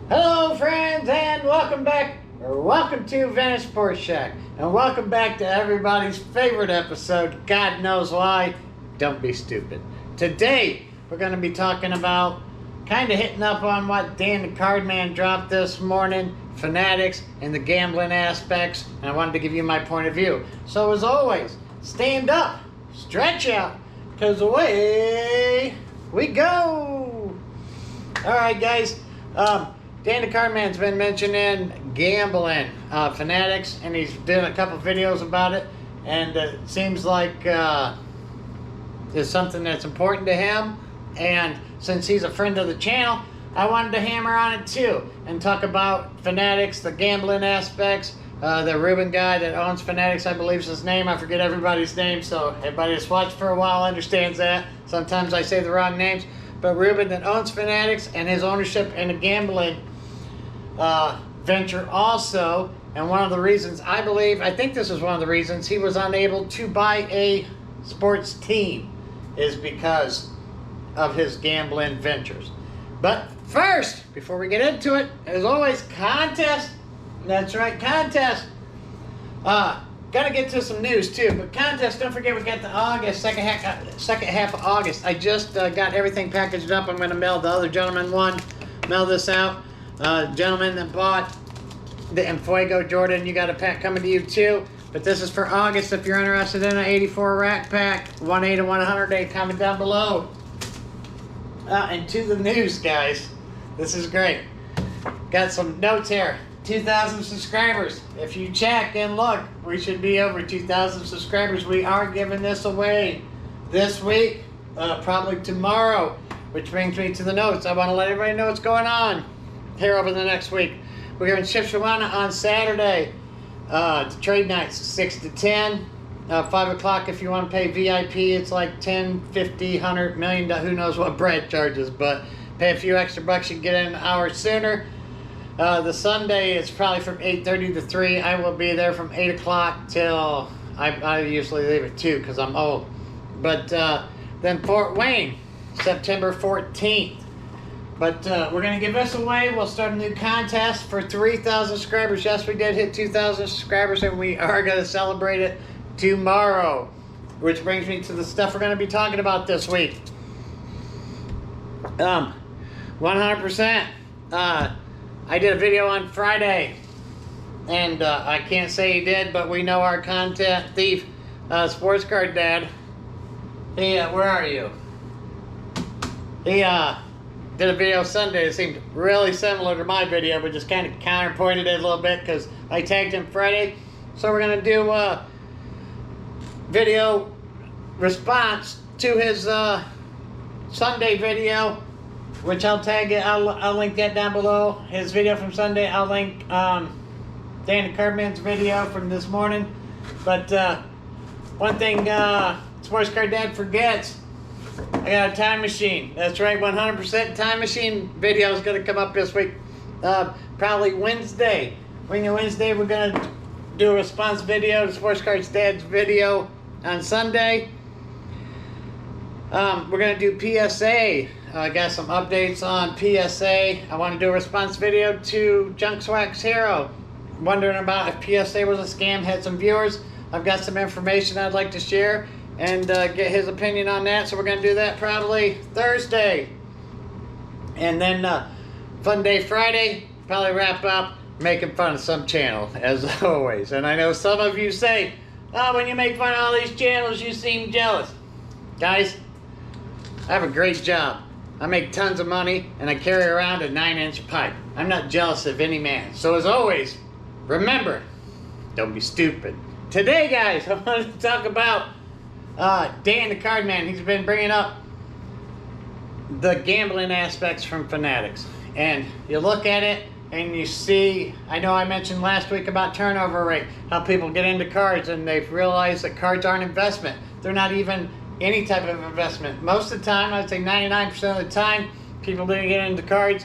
Hello friends, and welcome back, or welcome to Venice Sports Shack, and welcome back to everybody's favorite episode, God knows why, Don't Be Stupid. Today, we're going to be talking about, kind of hitting up on what Dan the Cardman dropped this morning, Fanatics, and the gambling aspects, and I wanted to give you my point of view. So as always, stand up, stretch out, because away we go! Alright guys, Dan the Cardman's been mentioning gambling, Fanatics, and he's doing a couple videos about it, and it seems like it's something that's important to him, and since he's a friend of the channel, I wanted to hammer on it too, and talk about Fanatics, the gambling aspects. The Ruben guy that owns Fanatics, I believe is his name. I forget everybody's name, so everybody that's watched for a while understands that. Sometimes I say the wrong names. But Ruben that owns Fanatics and his ownership in a gambling venture also, and one of the reasons I think this is one of the reasons he was unable to buy a sports team is because of his gambling ventures. But first, before we get into it, as always, contest. That's right, contest. Gotta get to some news too, but contest, don't forget we got the August, second half of August. I just got everything packaged up. I'm gonna mail the other gentleman one, mail this out. Gentleman that bought the Fuego Jordan, you got a pack coming to you too. But this is for August. If you're interested in an 84 rack pack, 1A to 100A, comment down below. And to the news, guys. This is great. Got some notes here. 2,000 subscribers. If you check and look, we should be over 2,000 subscribers. We are giving this away this week, probably tomorrow, which brings me to the notes. I want to let everybody know what's going on here over the next week. We're in Shipshawana on Saturday. The trade nights 6 to 10. 5 o'clock if you want to pay VIP. It's like 10, 50, 100, million, who knows what Brad charges, but pay a few extra bucks, you can get in an hour sooner. The Sunday is probably from 8:30 to 3. I will be there from 8 o'clock till, I usually leave at 2 because I'm old. But then Fort Wayne, September 14th. But we're going to give this away. We'll start a new contest for 3,000 subscribers. Yes, we did hit 2,000 subscribers, and we are going to celebrate it tomorrow. Which brings me to the stuff we're going to be talking about this week. 100%. I did a video on Friday, and I can't say he did, but we know our content thief, Sports Card Dad. He, where are you? He did a video Sunday that seemed really similar to my video, but just kind of counterpointed it a little bit because I tagged him Friday. So we're gonna do a video response to his Sunday video, which I'll tag it. I'll link that down below. His video from Sunday. I'll link Dan the Cardman's video from this morning. But one thing Sports Card Dad forgets, I got a time machine. That's right, 100% time machine video is going to come up this week. Probably Wednesday. Wednesday we're going to do a response video to Sports Card Dad's video on Sunday. We're going to do PSA. I got some updates on PSA. I want to do a response video to Junk Swax Hero. Wondering about if PSA was a scam. Had some viewers. I've got some information I'd like to share and get his opinion on that. So we're going to do that probably Thursday. And then Fun Day Friday, probably wrap up making fun of some channel, as always. And I know some of you say, oh, when you make fun of all these channels, you seem jealous. Guys, I have a great job. I make tons of money, and I carry around a 9-inch pipe. I'm not jealous of any man. So as always, remember, don't be stupid. Today, guys, I wanted to talk about Dan the Cardman. He's been bringing up the gambling aspects from Fanatics. And you look at it, and you see, I know I mentioned last week about turnover rate, how people get into cards, and they've realized that cards aren't investment. They're not even any type of investment. Most of the time, I'd say 99% of the time, people do get into cards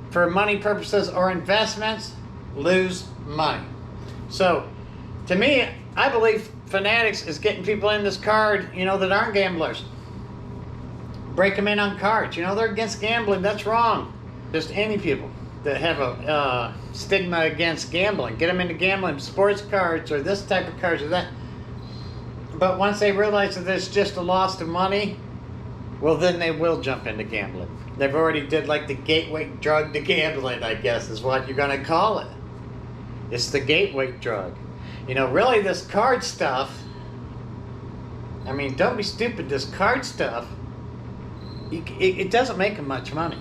for money purposes or investments, lose money. So, to me, I believe Fanatics is getting people in this card, that aren't gamblers. Break them in on cards. They're against gambling. That's wrong. Just any people. that have a stigma against gambling. Get them into gambling, sports cards or this type of cards or that. But once they realize that it's just a loss of money, well, then they will jump into gambling. They've already did like the gateway drug to gambling, I guess is what you're going to call it. It's the gateway drug. You know, really this card stuff, I mean, don't be stupid, this card stuff, it doesn't make him much money.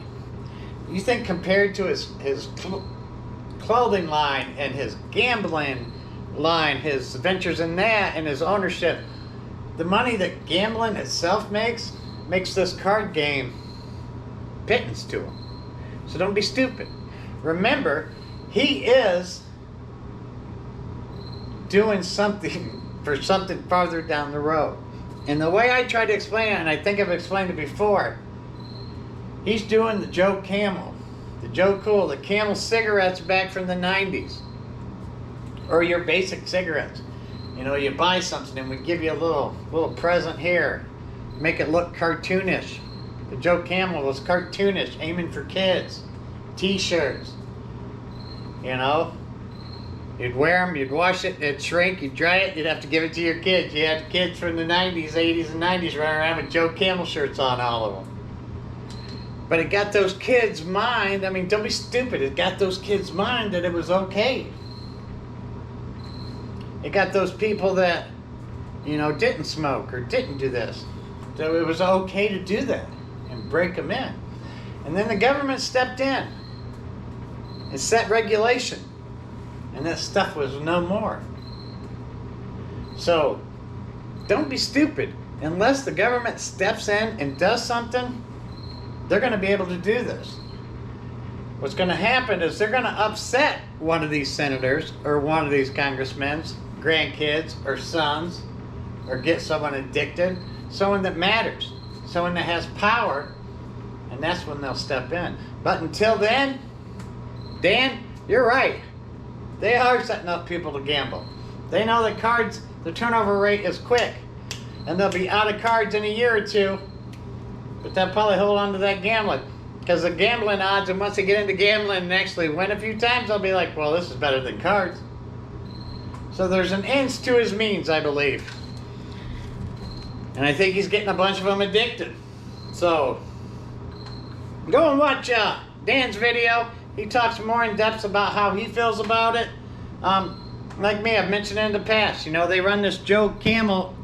You think compared to his clothing line and his gambling line, his ventures in that and his ownership, the money that gambling itself makes this card game pittance to him. So don't be stupid. Remember, he is doing something for something farther down the road. And the way I try to explain it, and I think I've explained it before, he's doing the Joe Camel, the Joe Cool, the Camel cigarettes back from the 90s. Or your basic cigarettes. You know, you buy something and we give you a little present here. Make it look cartoonish. The Joe Camel was cartoonish, aiming for kids. T-shirts. You know? You'd wear them, you'd wash it, it'd shrink, you'd dry it, you'd have to give it to your kids. You had kids from the 90s, 80s, and 90s running around with Joe Camel shirts on, all of them. But it got those kids' mind, I mean, don't be stupid, it got those kids' mind that it was okay. It got those people that, you know, didn't smoke or didn't do this. So it was okay to do that and break them in. And then the government stepped in and set regulation. And that stuff was no more. So, don't be stupid. Unless the government steps in and does something, they're going to be able to do this. What's going to happen is they're going to upset one of these senators or one of these congressmen's grandkids or sons, or get someone addicted, someone that matters, someone that has power, and that's when they'll step in. But until then, Dan, you're right. They are setting up people to gamble. They know that cards, the turnover rate is quick, and they'll be out of cards in a year or two, but they'll probably hold on to that gambling. Because the gambling odds, and once they get into gambling and actually win a few times, they'll be like, well, this is better than cards. So there's an ends to his means, I believe. And I think he's getting a bunch of them addicted. So, go and watch Dan's video. He talks more in depth about how he feels about it. Like me, I've mentioned in the past, you know, they run this Joe Camel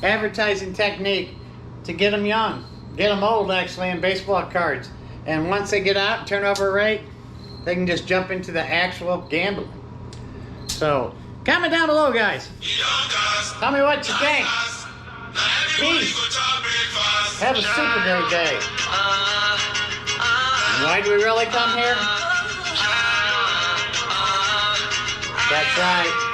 advertising technique to get them young. Get them old, actually, in baseball cards. And once they get out, turnover rate, they can just jump into the actual gambling. So, comment down below, guys. Tell me what you think. Peace. Have a super great day. And why do we really come here? That's right.